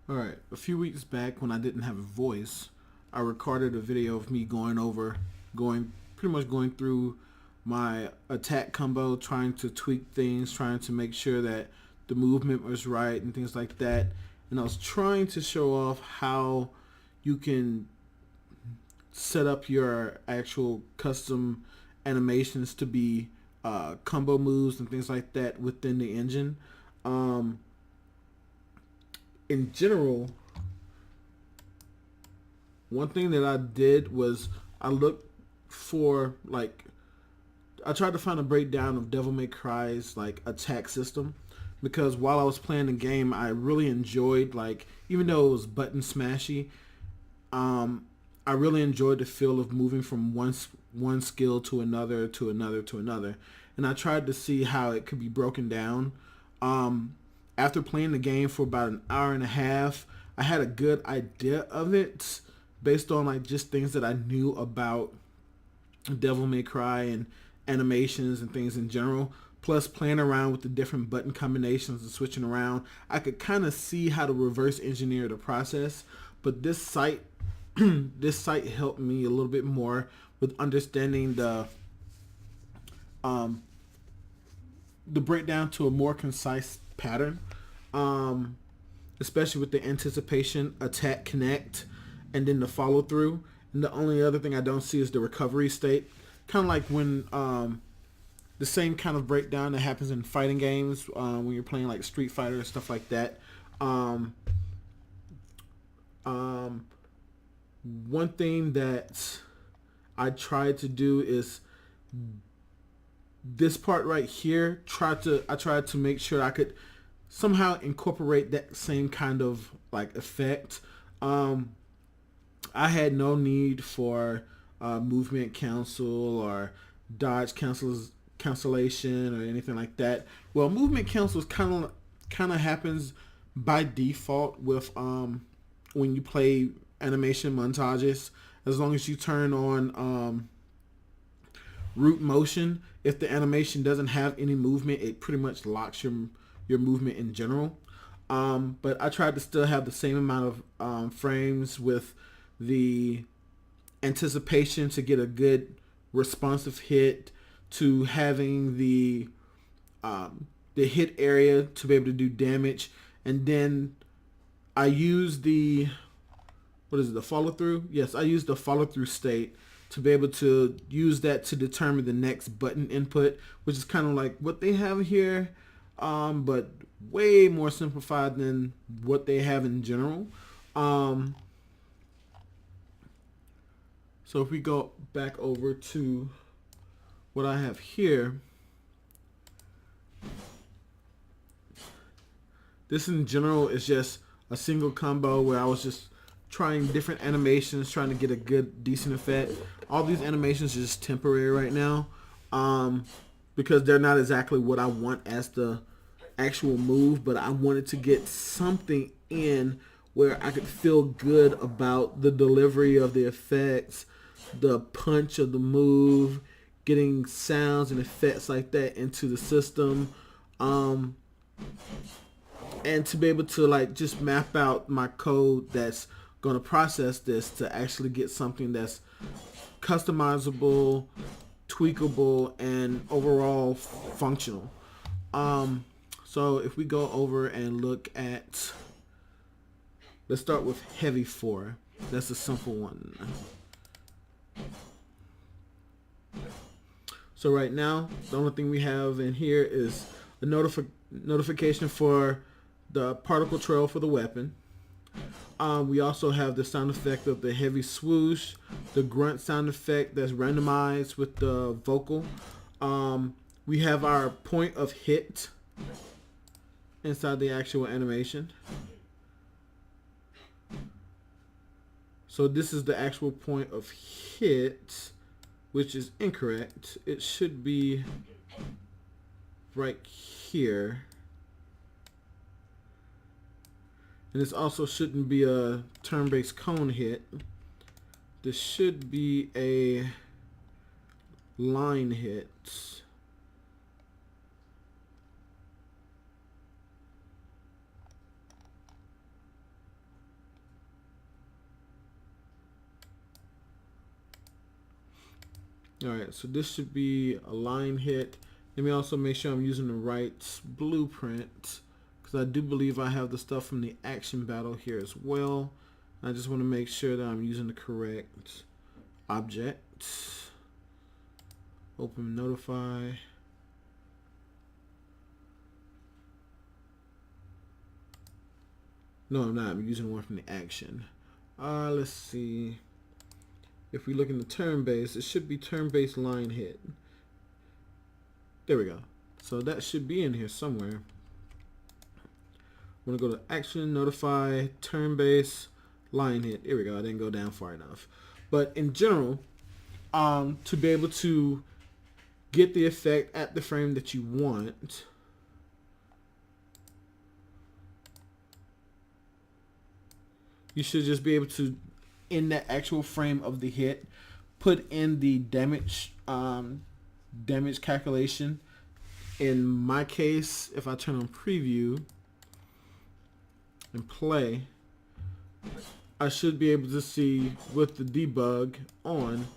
Alright, a few weeks back when I didn't have a voice, I recorded a video of me pretty much going through my attack combo, trying to tweak things, trying to make sure that the movement was right and things like that. And I was trying to show off how you can set up your actual custom animations to be combo moves and things like that within the engine. Um, in general, one thing that I did was I looked for I tried to find a breakdown of Devil May Cry's attack system, because while I was playing the game I really enjoyed, even though it was button smashy, I really enjoyed the feel of moving from one skill to another to another to another, and I tried to see how it could be broken down. After playing the game for about an hour and a half, I had a good idea of it based on just things that I knew about Devil May Cry and animations and things in general. Plus playing around with the different button combinations and switching around, I could kind of see how to reverse engineer the process. But this site, this site helped me a little bit more with understanding the breakdown to a more concise pattern, especially with the anticipation, attack, connect, and then the follow through. And the only other thing I don't see is the recovery state. Kind of like when the same kind of breakdown that happens in fighting games when you're playing like Street Fighter and stuff like that. One thing that I tried to do is this part right here. I tried to make sure I could somehow incorporate that same kind of effect. I had no need for movement cancel or dodge cancellation or anything like that. Well, movement cancel kind of happens by default with when you play animation montages. As long as you turn on root motion, if the animation doesn't have any movement, it pretty much locks your movement in general. But I tried to still have the same amount of frames with the anticipation to get a good responsive hit, to having the hit area to be able to do damage, and then I use the follow through. Yes, I use the follow through state to be able to use that to determine the next button input, which is kind of like what they have here, but way more simplified than what they have in general. So if we go back over to what I have here, this in general is just a single combo where I was just trying different animations, trying to get a good, decent effect. All these animations are just temporary right now, because they're not exactly what I want as the actual move, but I wanted to get something in where I could feel good about the delivery of the effects, the punch of the move, getting sounds and effects like that into the system, and to be able to just map out my code that's going to process this to actually get something that's customizable, tweakable, and overall functional. So if we go over and look at, let's start with Heavy 4. That's a simple one. So right now, the only thing we have in here is the notification for the particle trail for the weapon. We also have the sound effect of the heavy swoosh, the grunt sound effect that's randomized with the vocal. We have our point of hit inside the actual animation. So this is the actual point of hit, which is incorrect. It should be right here. And this also shouldn't be a turn-based cone hit. This should be a line hit. All right, so this should be a line hit. Let me also make sure I'm using the right blueprint, because I do believe I have the stuff from the action battle here as well. I just want to make sure that I'm using the correct object. Open notify. No, I'm not. I'm using one from the action. Let's see. If we look in the turn-based, it should be turn-based line hit. There we go. So that should be in here somewhere. I'm going to go to action, notify, turn-based, line hit. Here we go. I didn't go down far enough. But in general, to be able to get the effect at the frame that you want, you should just be able to, in that actual frame of the hit, put in the damage calculation. In my case, if I turn on preview and play, I should be able to see with the debug on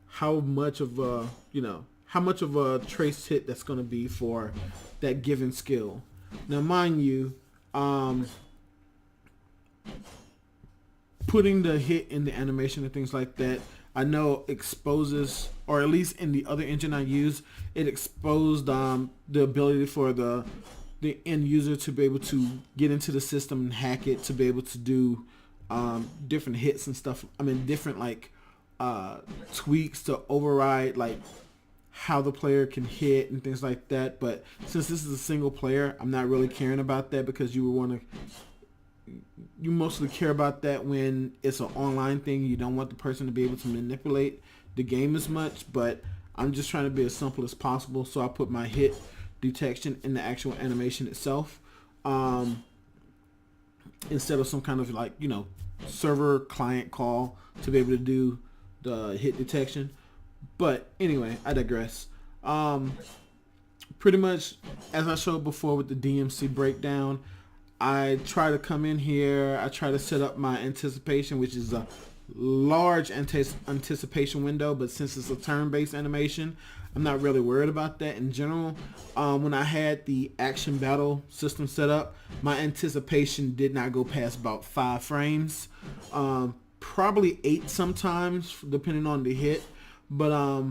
how much of a trace hit that's going to be for that given skill. Now, mind you, putting the hit in the animation and things like that, I know exposes, or at least in the other engine I use, it exposed the ability for the end user to be able to get into the system and hack it to be able to do different hits and stuff. I mean, different like tweaks to override like how the player can hit and things like that. But since this is a single player, I'm not really caring about that, because you mostly care about that when it's an online thing. You don't want the person to be able to manipulate the game as much, but I'm just trying to be as simple as possible. So I put my hit detection in the actual animation itself, instead of some kind of like, server client call to be able to do the hit detection. But anyway, I digress. Pretty much as I showed before with the DMC breakdown, I try to come in here, I try to set up my anticipation, which is a large anticipation window, but since it's a turn-based animation, I'm not really worried about that in general. When I had the action battle system set up, my anticipation did not go past about 5 frames, probably 8 sometimes, depending on the hit, but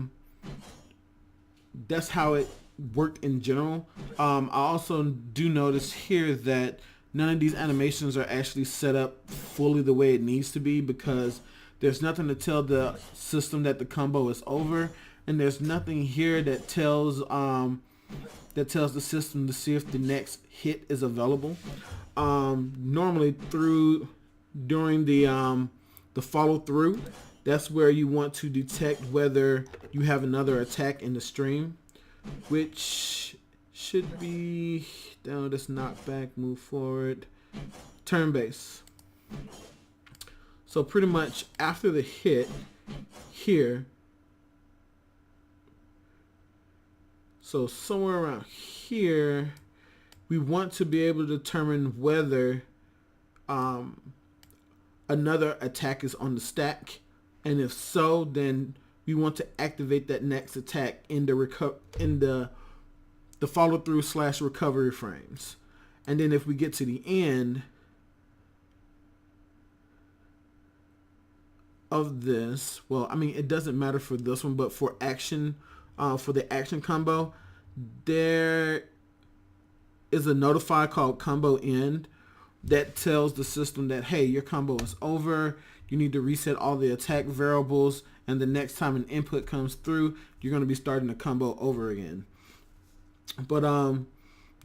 that's how it worked in general. I also do notice here that none of these animations are actually set up fully the way it needs to be, because there's nothing to tell the system that the combo is over, and there's nothing here that tells the system to see if the next hit is available. Normally during the follow through, that's where you want to detect whether you have another attack in the stream, which should be down. This knockback, move forward, turn base. So pretty much after the hit here, so somewhere around here, we want to be able to determine whether another attack is on the stack, and if so, then we want to activate that next attack in the follow through / recovery frames. And then if we get to the end of this, well, I mean, it doesn't matter for this one, but for action, for the action combo, there is a notify called combo end that tells the system that, hey, your combo is over. You need to reset all the attack variables, and the next time an input comes through, you're going to be starting the combo over again. But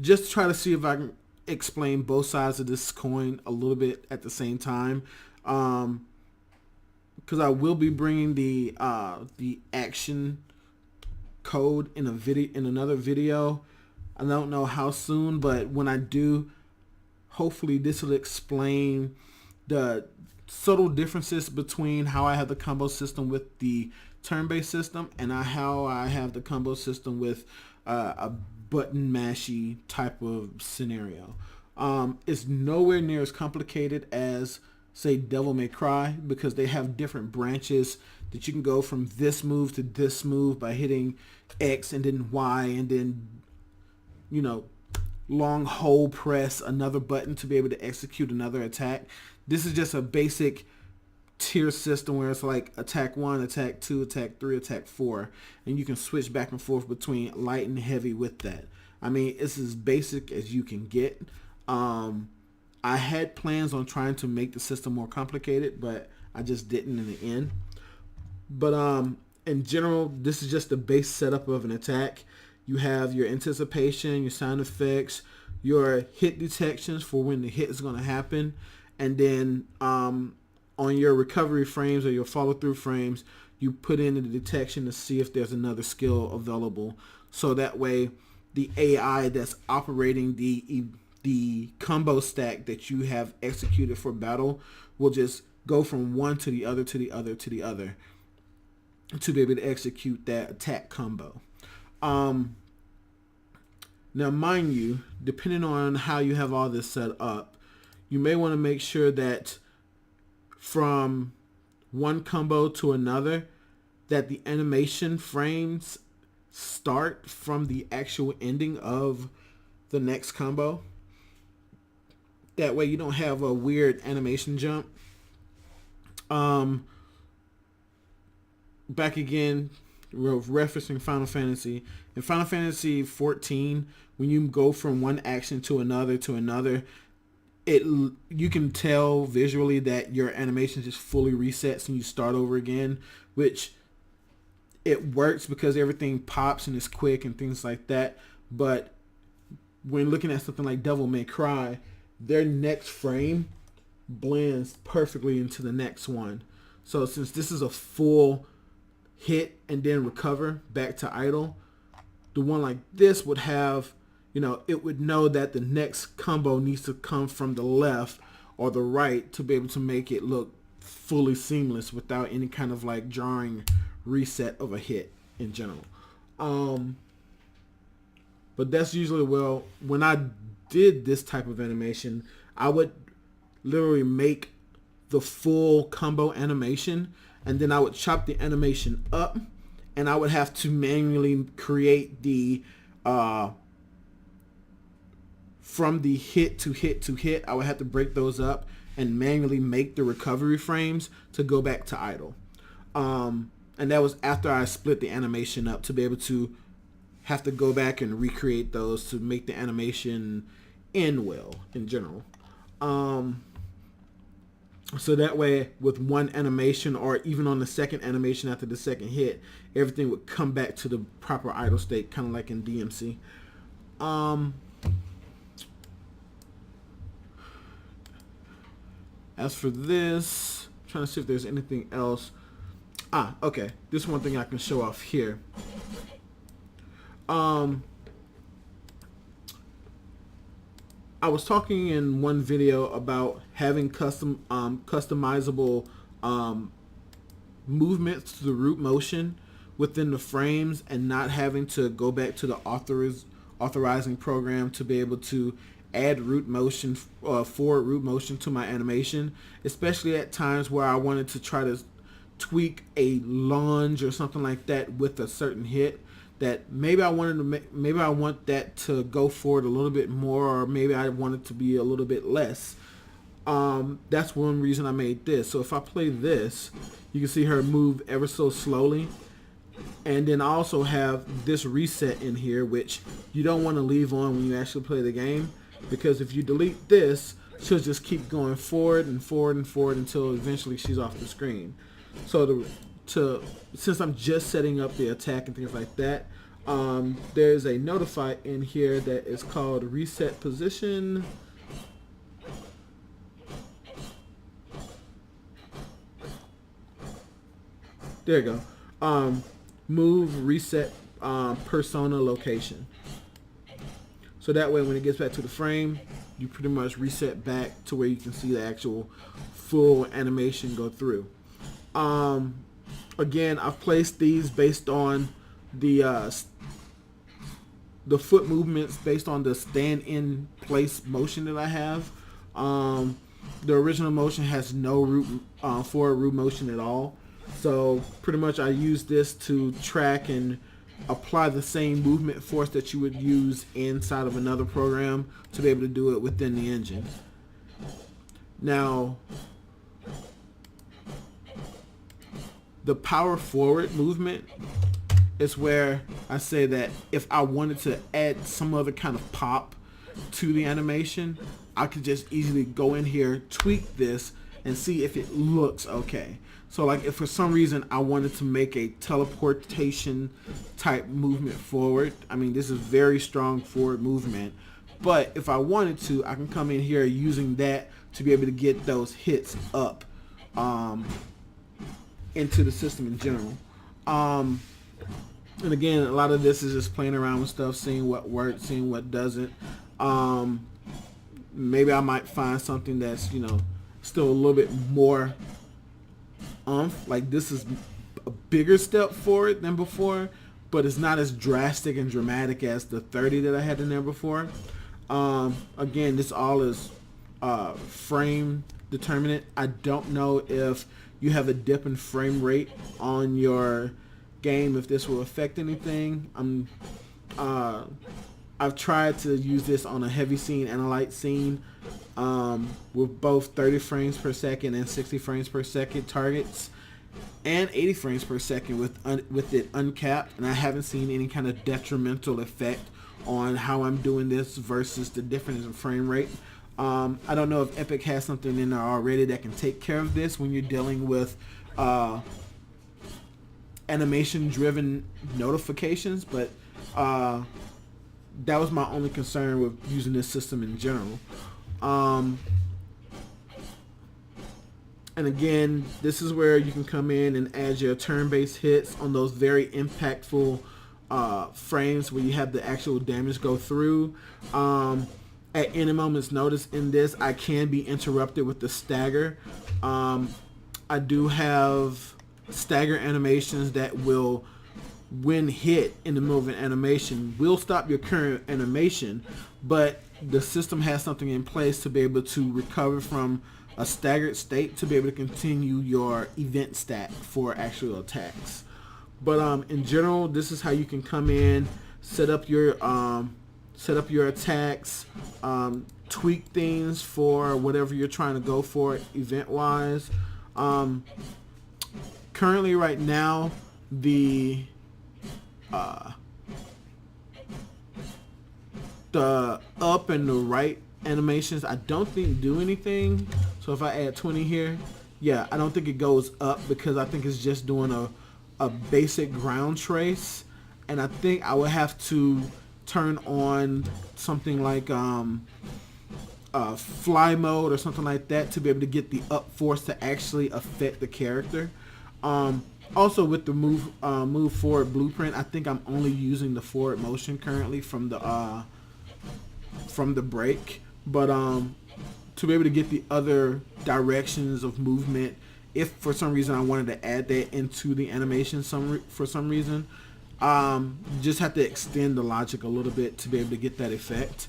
just to try to see if I can explain both sides of this coin a little bit at the same time, because I will be bringing the action code in another video. I don't know how soon, but when I do, hopefully this will explain the subtle differences between how I have the combo system with the turn-based system and how I have the combo system with a button mashy type of scenario. It's nowhere near as complicated as say Devil May Cry, because they have different branches that you can go from this move to this move by hitting X and then Y and then, you know, long hold press another button to be able to execute another attack. This is just a basic tier system where it's like attack 1, attack 2, attack 3, attack 4, and you can switch back and forth between light and heavy with that. I mean, it's as basic as you can get. I had plans on trying to make the system more complicated, but I just didn't in the end. But in general, this is just the base setup of an attack. You have your anticipation, your sound effects, your hit detections for when the hit is going to happen, and then on your recovery frames or your follow-through frames, you put in the detection to see if there's another skill available. So that way, the AI that's operating the combo stack that you have executed for battle will just go from one to the other to the other to the other to be able to execute that attack combo. Now, mind you, depending on how you have all this set up, you may want to make sure that from one combo to another, that the animation frames start from the actual ending of the next combo. That way you don't have a weird animation jump. Back again, we're referencing Final Fantasy. In Final Fantasy 14, when you go from one action to another, you can tell visually that your animation just fully resets and you start over again, which it works because everything pops and is quick and things like that. But when looking at something like Devil May Cry, their next frame blends perfectly into the next one. So since this is a full hit and then recover back to idle, the one like this would have, it would know that the next combo needs to come from the left or the right to be able to make it look fully seamless without any kind of like jarring reset of a hit in general. But that's usually, when I did this type of animation, I would literally make the full combo animation and then I would chop the animation up and I would have to manually create the from the hit to hit to hit. I would have to break those up and manually make the recovery frames to go back to idle. And that was after I split the animation up to be able to have to go back and recreate those to make the animation end well in general. So that way with one animation or even on the second animation after the second hit, everything would come back to the proper idle state, kind of like in DMC. As for this, I'm trying to see if there's anything else. Okay. This is one thing I can show off here. I was talking in one video about having customizable movements to the root motion within the frames and not having to go back to the authorizing program to be able to add root motion, forward root motion to my animation, especially at times where I wanted to try to tweak a lunge or something like that with a certain hit that maybe I wanted to maybe I want that to go forward a little bit more, or maybe I want it to be a little bit less. That's one reason I made this. So if I play this, you can see her move ever so slowly. And then I also have this reset in here, which you don't want to leave on when you actually play the game, because if you delete this, she'll just keep going forward and forward and forward until eventually she's off the screen. So since I'm just setting up the attack and things like that, there's a notify in here that is called reset position. There you go. Move reset persona location. So that way when it gets back to the frame, you pretty much reset back to where you can see the actual full animation go through. Again, I've placed these based on the foot movements based on the stand in place motion that I have. The original motion has no forward root motion at all. So pretty much I use this to track and apply the same movement force that you would use inside of another program to be able to do it within the engine. Now, the power forward movement is where I say that if I wanted to add some other kind of pop to the animation, I could just easily go in here, tweak this, and see if it looks okay. So like if for some reason I wanted to make a teleportation type movement forward, I mean this is very strong forward movement, but if I wanted to, I can come in here using that to be able to get those hits up into the system in general. And again, a lot of this is just playing around with stuff, seeing what works, seeing what doesn't. Maybe I might find something that's, you know, still a little bit more like this is a bigger step forward than before, but it's not as drastic and dramatic as the 30 that I had in there before. Again, this all is frame determinant. I don't know if you have a dip in frame rate on your game, if this will affect anything. I've tried to use this on a heavy scene and a light scene with both 30 frames per second and 60 frames per second targets, and 80 frames per second with it uncapped, and I haven't seen any kind of detrimental effect on how I'm doing this versus the difference in frame rate. I don't know if Epic has something in there already that can take care of this when you're dealing with animation driven notifications, but that was my only concern with using this system in general. And again, this is where you can come in and add your turn-based hits on those very impactful frames where you have the actual damage go through. At any moment's notice in this, I can be interrupted with the stagger. I do have stagger animations that will, when hit in the middle of an animation, will stop your current animation, but the system has something in place to be able to recover from a staggered state to be able to continue your event stack for actual attacks. But in general, this is how you can come in, set up your attacks, tweak things for whatever you're trying to go for event wise. Currently right now, the up and the right animations I don't think do anything. So if I add 20 here, yeah, I don't think it goes up because I think it's just doing a basic ground trace, and I think I would have to turn on something like fly mode or something like that to be able to get the up force to actually affect the character. Also with the move forward blueprint, I think I'm only using the forward motion currently from the break, but to be able to get the other directions of movement, if for some reason I wanted to add that into the animation for some reason, you just have to extend the logic a little bit to be able to get that effect.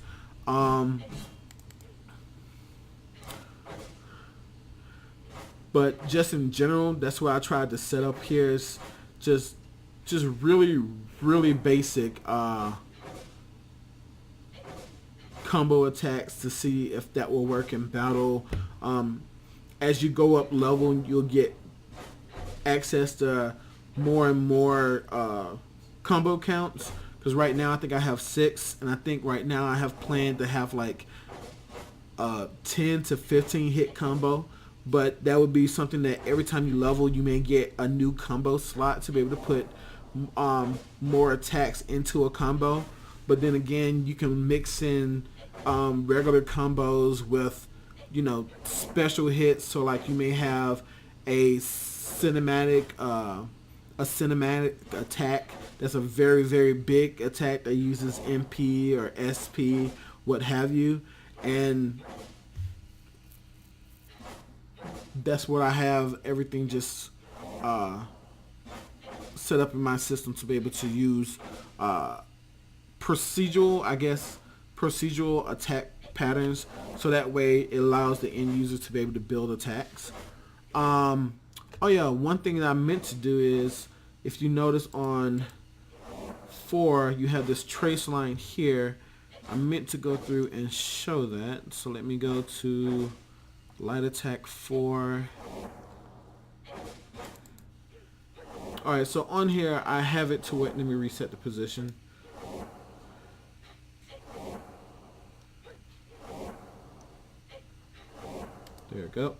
But just in general, that's what I tried to set up here, is just really basic combo attacks to see if that will work in battle. As you go up level, you'll get access to more and more combo counts, because right now I think I have 6, and I think right now I have planned to have like 10 to 15 hit combo, but that would be something that every time you level you may get a new combo slot to be able to put more attacks into a combo. But then again, you can mix in regular combos with, you know, special hits. So like you may have a cinematic attack that's a very big attack that uses MP or SP, what have you, and that's what I have everything just set up in my system to be able to use procedural attack patterns, so that way it allows the end user to be able to build attacks. Oh yeah, one thing that I meant to do is, if you notice on 4, you have this trace line here. I meant to go through and show that. So let me go to light attack 4. Alright, so on here I have it to where, let me reset the position. There we go.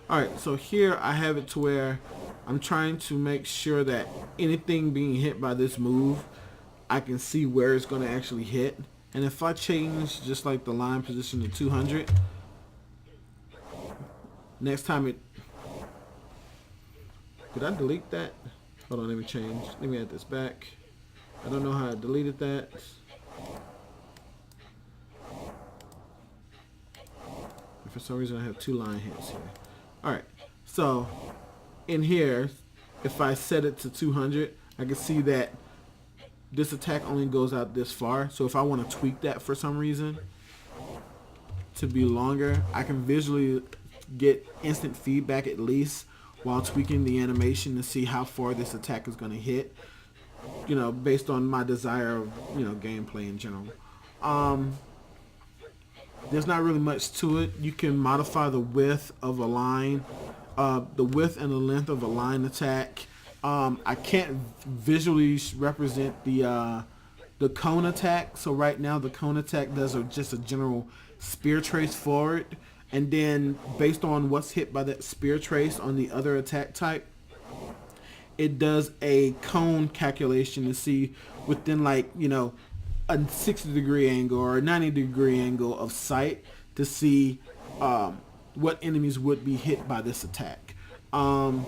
Alright, so here I have it to where I'm trying to make sure that anything being hit by this move, I can see where it's going to actually hit. And if I change just like the line position to 200, next time it... Did I delete that? Hold on, let me change. Let me add this back. I don't know how I deleted that. For some reason I have 2 line hits here. Alright, so in here, if I set it to 200, I can see that this attack only goes out this far. So if I want to tweak that for some reason to be longer, I can visually get instant feedback at least while tweaking the animation to see how far this attack is going to hit, you know, based on my desire of, you know, gameplay in general. There's not really much to it. You can modify the width of a line, the width and the length of a line attack. I can't visually represent the cone attack. So right now the cone attack does just a general spear trace forward, and then based on what's hit by that spear trace on the other attack type, it does a cone calculation to see within, like, you know, a 60-degree angle or a 90-degree angle of sight to see what enemies would be hit by this attack. And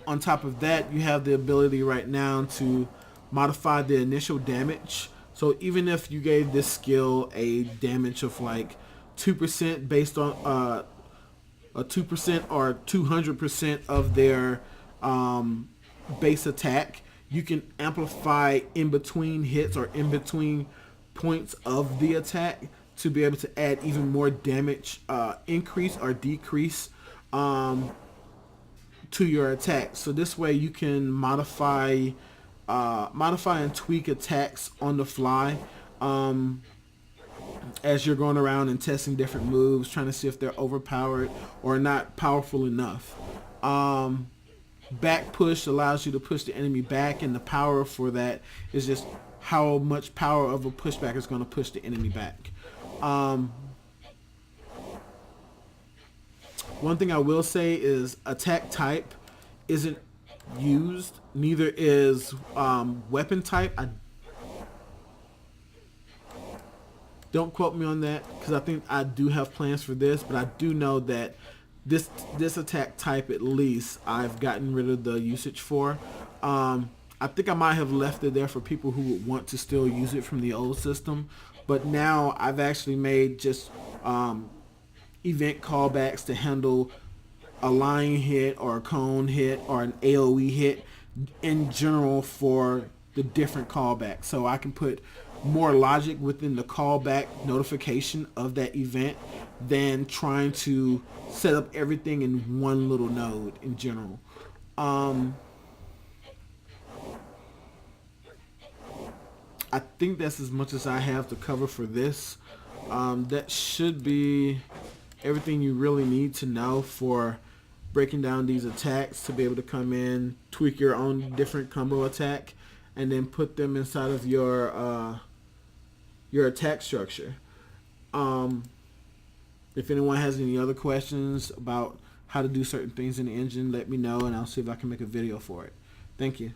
on top of that, you have the ability right now to modify the initial damage. So even if you gave this skill a damage of like 2% based on a 2% or 200% of their base attack, you can amplify in between hits or in between points of the attack to be able to add even more damage, increase or decrease to your attack. So this way you can modify and tweak attacks on the fly as you're going around and testing different moves, trying to see if they're overpowered or not powerful enough. Back push allows you to push the enemy back, and the power for that is just how much power of a pushback is going to push the enemy back. One thing I will say is attack type isn't used, neither is weapon type. Don't quote me on that, because I think I do have plans for this, but I do know that this attack type, at least, I've gotten rid of the usage for. I think I might have left it there for people who would want to still use it from the old system, but now I've actually made just event callbacks to handle a line hit or a cone hit or an AoE hit in general for the different callbacks. So I can put more logic within the callback notification of that event than trying to set up everything in one little node in general. I think that's as much as I have to cover for this. That should be everything you really need to know for breaking down these attacks, to be able to come in, tweak your own different combo attack, and then put them inside of your attack structure. If anyone has any other questions about how to do certain things in the engine, let me know, and I'll see if I can make a video for it. Thank you.